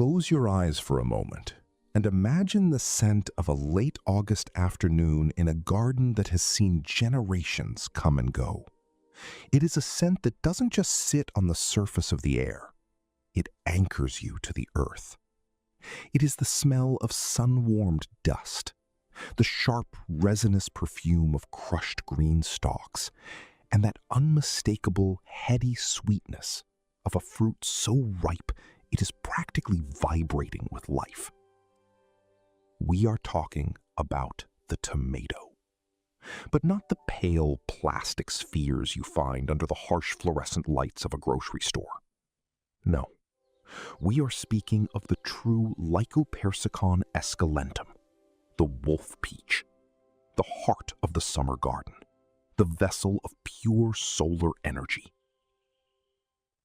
Close your eyes for a moment and imagine the scent of a late August afternoon in a garden that has seen generations come and go. It is a scent that doesn't just sit on the surface of the air. It anchors you to the earth. It is the smell of sun-warmed dust, the sharp, resinous perfume of crushed green stalks, and that unmistakable, heady sweetness of a fruit so ripe it is practically vibrating with life. We are talking about the tomato. But not the pale plastic spheres you find under the harsh fluorescent lights of a grocery store. No, we are speaking of the true Lycopersicon esculentum, the wolf peach, the heart of the summer garden, the vessel of pure solar energy.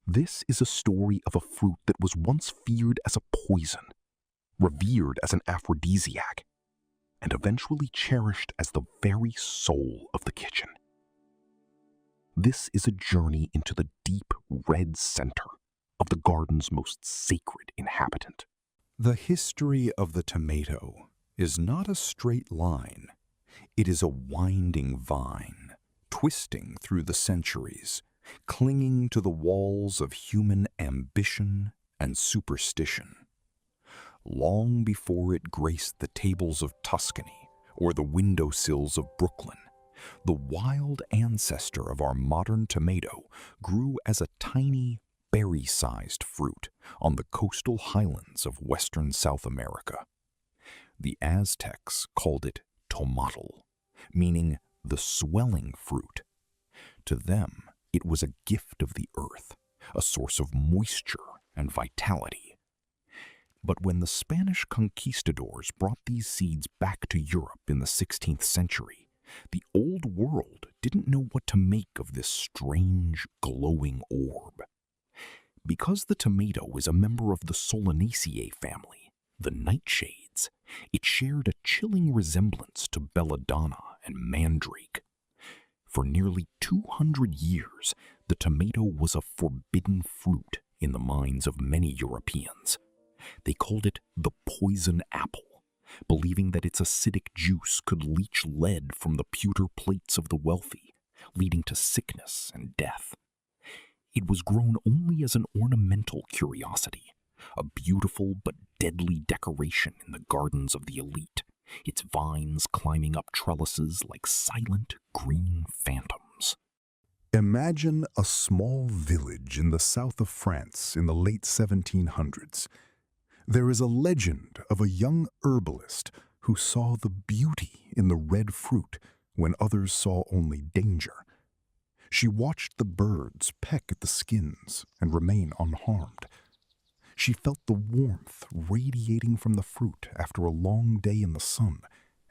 This is a story of a fruit that was once feared as a poison, revered as an aphrodisiac, and eventually cherished as the very soul of the kitchen. This is a journey into the deep red center of the garden's most sacred inhabitant. The history of the tomato is not a straight line. It is a winding vine, twisting through the centuries, clinging to the walls of human ambition and superstition. Long before it graced the tables of Tuscany or the windowsills of Brooklyn, the wild ancestor of our modern tomato grew as a tiny, berry-sized fruit on the coastal highlands of western South America. The Aztecs called it tomatl, meaning the swelling fruit. To them, it was a gift of the earth, a source of moisture and vitality. But when the Spanish conquistadors brought these seeds back to Europe in the 16th century, the Old World didn't know what to make of this strange, glowing orb. Because the tomato is a member of the Solanaceae family, the nightshades, it shared a chilling resemblance to belladonna and mandrake. For nearly 200 years, the tomato was a forbidden fruit in the minds of many Europeans. They called it the poison apple, believing that its acidic juice could leach lead from the pewter plates of the wealthy, leading to sickness and death. It was grown only as an ornamental curiosity, a beautiful but deadly decoration in the gardens of the elite, its vines climbing up trellises like silent green phantoms. Imagine a small village in the south of France in the late 1700s. There is a legend of a young herbalist who saw the beauty in the red fruit when others saw only danger. She watched the birds peck at the skins and remain unharmed. She felt the warmth radiating from the fruit after a long day in the sun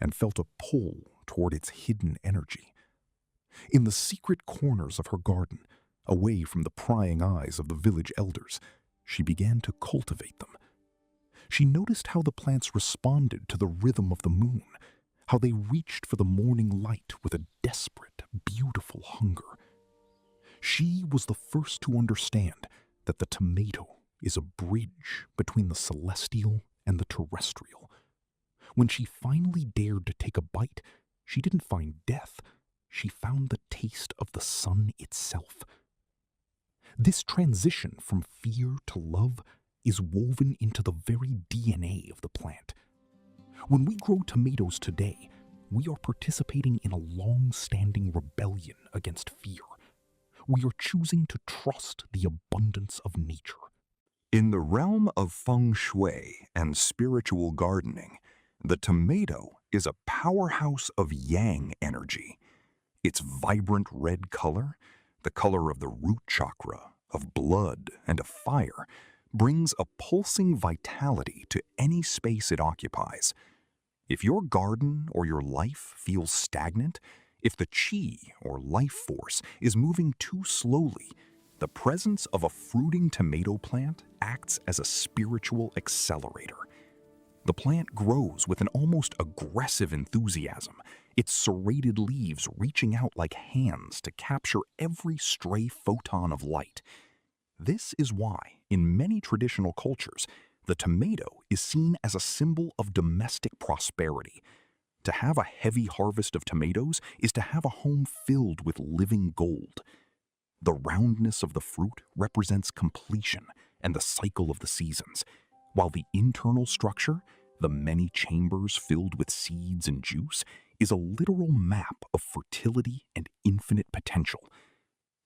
and felt a pull toward its hidden energy. In the secret corners of her garden, away from the prying eyes of the village elders, she began to cultivate them. She noticed how the plants responded to the rhythm of the moon, how they reached for the morning light with a desperate, beautiful hunger. She was the first to understand that the tomato is a bridge between the celestial and the terrestrial. When she finally dared to take a bite, she didn't find death. She found the taste of the sun itself. This transition from fear to love is woven into the very DNA of the plant. When we grow tomatoes today, we are participating in a long-standing rebellion against fear. We are choosing to trust the abundance of nature. In the realm of feng shui and spiritual gardening, the tomato is a powerhouse of yang energy. Its vibrant red color, the color of the root chakra, of blood and of fire, brings a pulsing vitality to any space it occupies. If your garden or your life feels stagnant, if the qi or life force is moving too slowly, the presence of a fruiting tomato plant acts as a spiritual accelerator. The plant grows with an almost aggressive enthusiasm, its serrated leaves reaching out like hands to capture every stray photon of light. This is why, in many traditional cultures, The tomato is seen as a symbol of domestic prosperity. To have a heavy harvest of tomatoes is to have a home filled with living gold. The roundness of the fruit represents completion and the cycle of the seasons, while the internal structure, the many chambers filled with seeds and juice, is a literal map of fertility and infinite potential.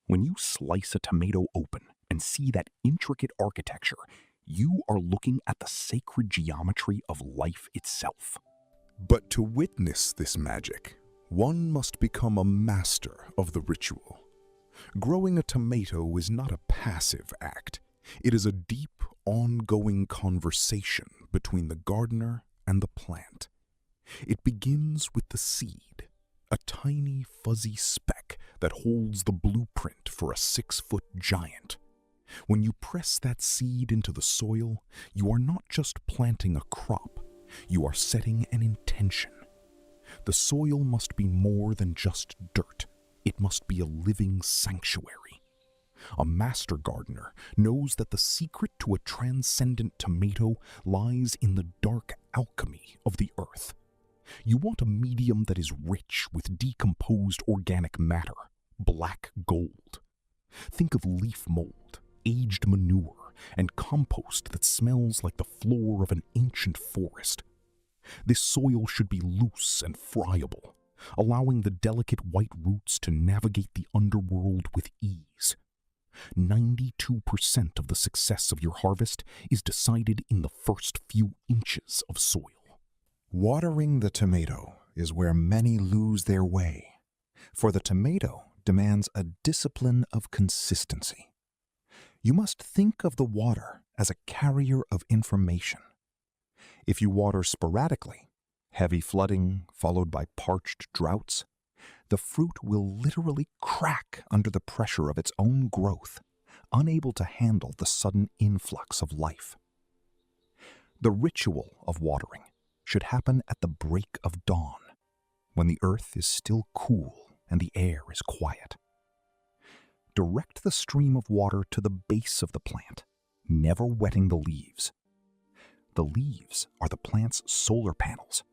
When you slice a tomato open and see that intricate architecture, you are looking at the sacred geometry of life itself. But to witness this magic, one must become a master of the ritual. Growing a tomato is not a passive act. It is a deep, ongoing conversation between the gardener and the plant. It begins with the seed, a tiny, fuzzy speck that holds the blueprint for a 6-foot giant. When you press that seed into the soil, you are not just planting a crop, you are setting an intention. The soil must be more than just dirt. It must be a living sanctuary. A master gardener knows that the secret to a transcendent tomato lies in the dark alchemy of the earth. You want a medium that is rich with decomposed organic matter, black gold. Think of leaf mold, aged manure, and compost that smells like the floor of an ancient forest. This soil should be loose and friable, allowing the delicate white roots to navigate the underworld with ease. 92% of the success of your harvest is decided in the first few inches of soil. Watering the tomato is where many lose their way, for the tomato demands a discipline of consistency. You must think of the water as a carrier of information. If you water sporadically, heavy flooding followed by parched droughts, the fruit will literally crack under the pressure of its own growth, unable to handle the sudden influx of life. The ritual of watering should happen at the break of dawn, when the earth is still cool and the air is quiet. Direct the stream of water to the base of the plant, never wetting the leaves. The leaves are the plant's solar panels.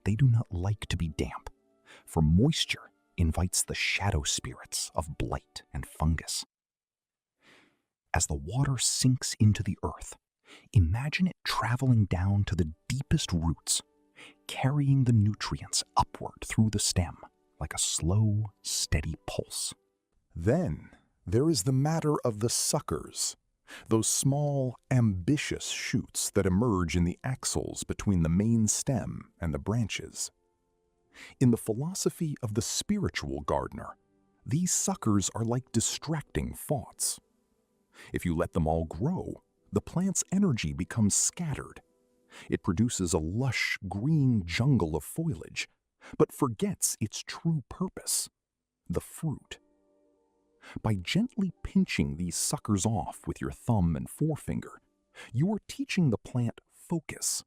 They do not like to be damp, for moisture invites the shadow spirits of blight and fungus. As the water sinks into the earth, imagine it traveling down to the deepest roots, carrying the nutrients upward through the stem like a slow, steady pulse. Then there is the matter of the suckers, those small, ambitious shoots that emerge in the axils between the main stem and the branches. In the philosophy of the spiritual gardener, these suckers are like distracting thoughts. If you let them all grow, the plant's energy becomes scattered. It produces a lush green jungle of foliage, but forgets its true purpose, the fruit. By gently pinching these suckers off with your thumb and forefinger, you are teaching the plant focus.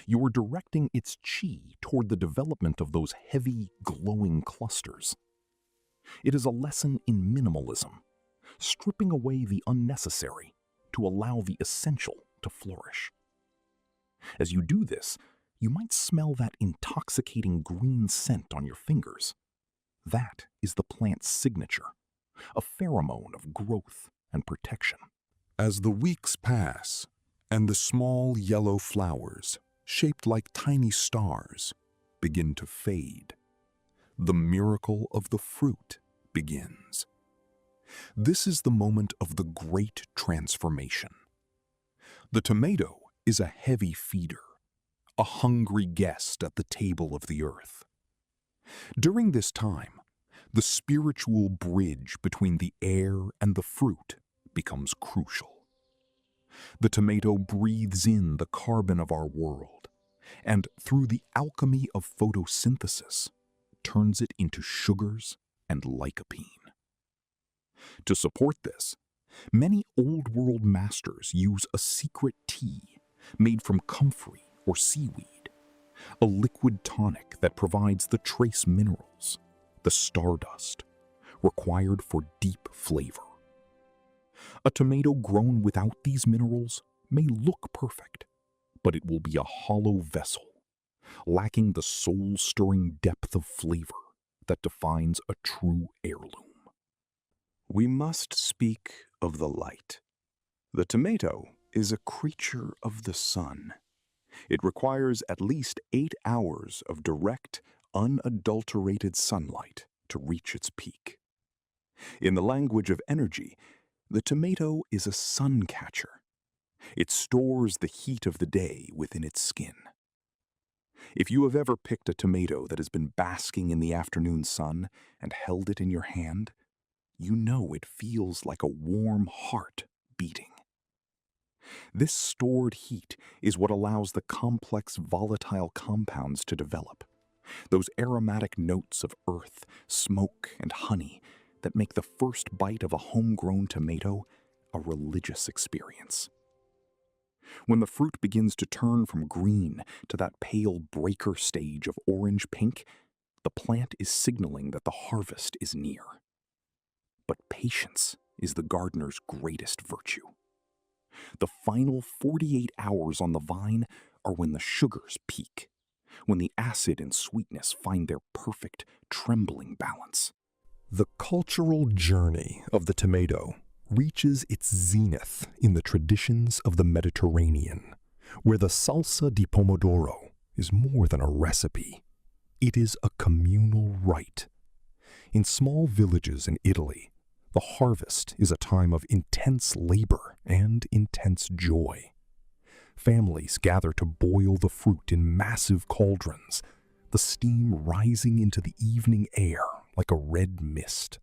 You are directing its chi toward the development of those heavy, glowing clusters. It is a lesson in minimalism, stripping away the unnecessary to allow the essential to flourish. As you do this, you might smell that intoxicating green scent on your fingers. That is the plant's signature, a pheromone of growth and protection. As the weeks pass, and the small yellow flowers, shaped like tiny stars, begin to fade, the miracle of the fruit begins. This is the moment of the great transformation. The tomato is a heavy feeder, a hungry guest at the table of the earth. During this time, the spiritual bridge between the air and the fruit becomes crucial. The tomato breathes in the carbon of our world, and through the alchemy of photosynthesis, turns it into sugars and lycopene. To support this, many old-world masters use a secret tea made from comfrey or seaweed, a liquid tonic that provides the trace minerals, the stardust, required for deep flavor. A tomato grown without these minerals may look perfect, but it will be a hollow vessel, lacking the soul-stirring depth of flavor that defines a true heirloom. We must speak of the light. The tomato is a creature of the sun. It requires at least 8 hours of direct, unadulterated sunlight to reach its peak. In the language of energy, the tomato is a sun catcher. It stores the heat of the day within its skin. If you have ever picked a tomato that has been basking in the afternoon sun and held it in your hand, you know it feels like a warm heart beating. This stored heat is what allows the complex volatile compounds to develop, those aromatic notes of earth, smoke, and honey that make the first bite of a homegrown tomato a religious experience. When the fruit begins to turn from green to that pale breaker stage of orange-pink, the plant is signaling that the harvest is near. But patience is the gardener's greatest virtue. The final 48 hours on the vine are when the sugars peak, when the acid and sweetness find their perfect, trembling balance. The cultural journey of the tomato reaches its zenith in the traditions of the Mediterranean, where the salsa di pomodoro is more than a recipe. It is a communal rite. In small villages in Italy, the harvest is a time of intense labor and intense joy. Families gather to boil the fruit in massive cauldrons, the steam rising into the evening air like a red mist.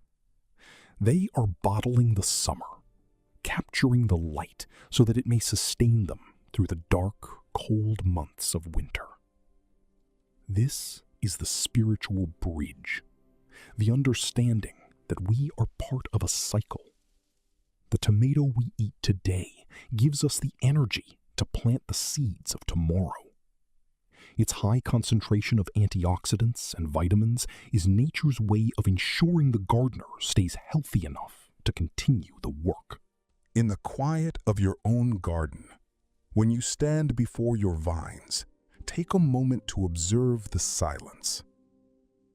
They are bottling the summer, capturing the light so that it may sustain them through the dark, cold months of winter. This is the spiritual bridge, the understanding that we are part of a cycle. The tomato we eat today gives us the energy to plant the seeds of tomorrow. Its high concentration of antioxidants and vitamins is nature's way of ensuring the gardener stays healthy enough to continue the work. In the quiet of your own garden, when you stand before your vines, take a moment to observe the silence.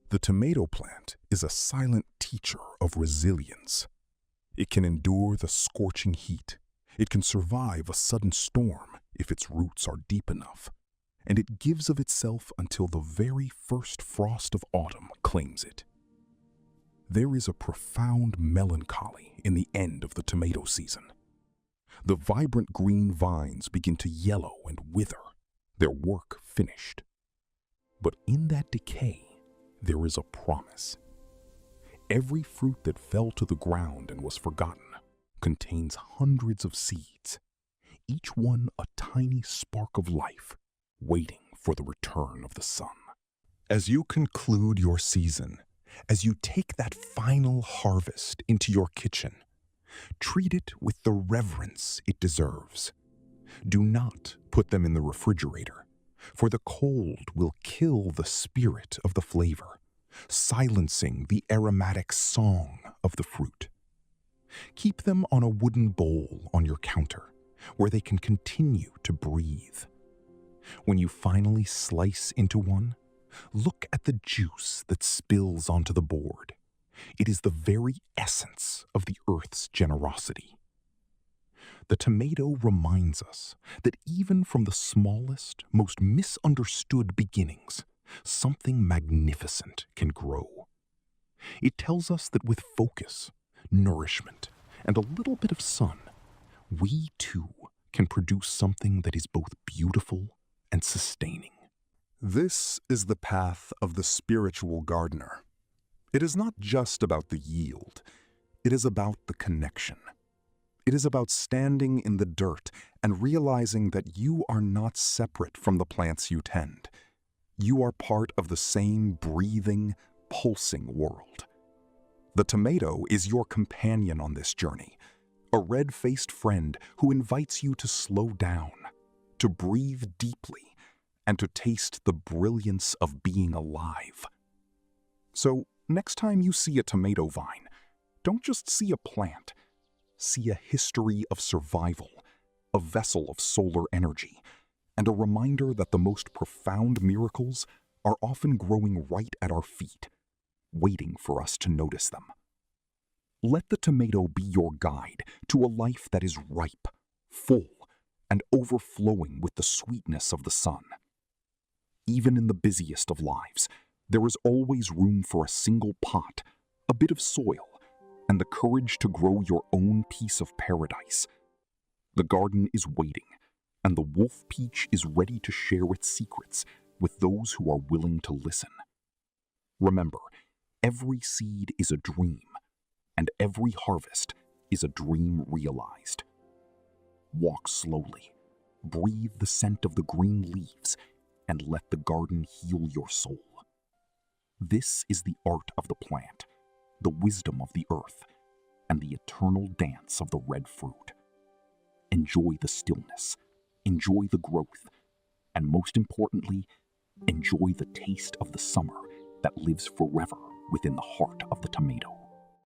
The tomato plant is a silent teacher of resilience. It can endure the scorching heat. It can survive a sudden storm if its roots are deep enough. And it gives of itself until the very first frost of autumn claims it. There is a profound melancholy in the end of the tomato season. The vibrant green vines begin to yellow and wither, their work finished. But in that decay, there is a promise. Every fruit that fell to the ground and was forgotten contains hundreds of seeds, each one a tiny spark of life, waiting for the return of the sun. As you conclude your season, as you take that final harvest into your kitchen, treat it with the reverence it deserves. Do not put them in the refrigerator, for the cold will kill the spirit of the flavor, silencing the aromatic song of the fruit. Keep them on a wooden bowl on your counter, where they can continue to breathe. When you finally slice into one, look at the juice that spills onto the board. It is the very essence of the earth's generosity. The tomato reminds us that even from the smallest, most misunderstood beginnings, something magnificent can grow. It tells us that with focus, nourishment, and a little bit of sun, we too can produce something that is both beautiful and sustaining. This is the path of the spiritual gardener. It is not just about the yield. It is about the connection. It is about standing in the dirt and realizing that you are not separate from the plants you tend. You are part of the same breathing, pulsing world. The tomato is your companion on this journey, a red-faced friend who invites you to slow down, to breathe deeply, and to taste the brilliance of being alive. So, next time you see a tomato vine, don't just see a plant. See a history of survival, a vessel of solar energy, and a reminder that the most profound miracles are often growing right at our feet, waiting for us to notice them. Let the tomato be your guide to a life that is ripe, full, and overflowing with the sweetness of the sun. Even in the busiest of lives, there is always room for a single pot, a bit of soil, and the courage to grow your own piece of paradise. The garden is waiting, and the wolf peach is ready to share its secrets with those who are willing to listen. Remember, every seed is a dream, and every harvest is a dream realized. Walk slowly, breathe the scent of the green leaves, and let the garden heal your soul. This is the art of the plant, the wisdom of the earth, and the eternal dance of the red fruit. Enjoy the stillness, enjoy the growth, and most importantly, enjoy the taste of the summer that lives forever within the heart of the tomato.